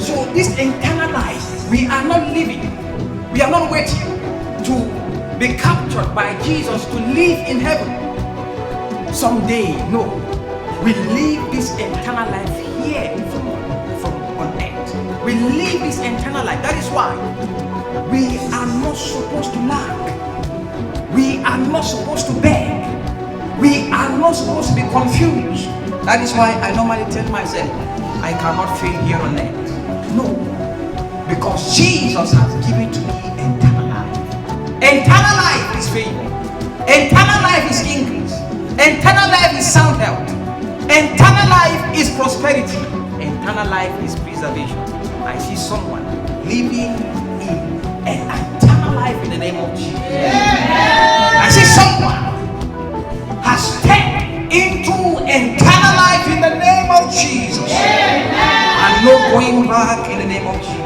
So this eternal life, we are not living, we are not waiting to be captured by Jesus to live in heaven someday. No, we live this eternal life here from on earth. We live this eternal life. That is why we are not supposed to lack. We are not supposed to beg. We are not supposed to be confused. That is why I normally tell myself, I cannot fail here on earth. No, because Jesus has given to me eternal life. Eternal life is favor. Eternal life is increase. Eternal life is sound health. Eternal life is prosperity. Eternal life is preservation. I see someone living in an eternal life in the name of Jesus. I see someone has stepped into eternal life in the name of Jesus. And no going back in the name of Jesus.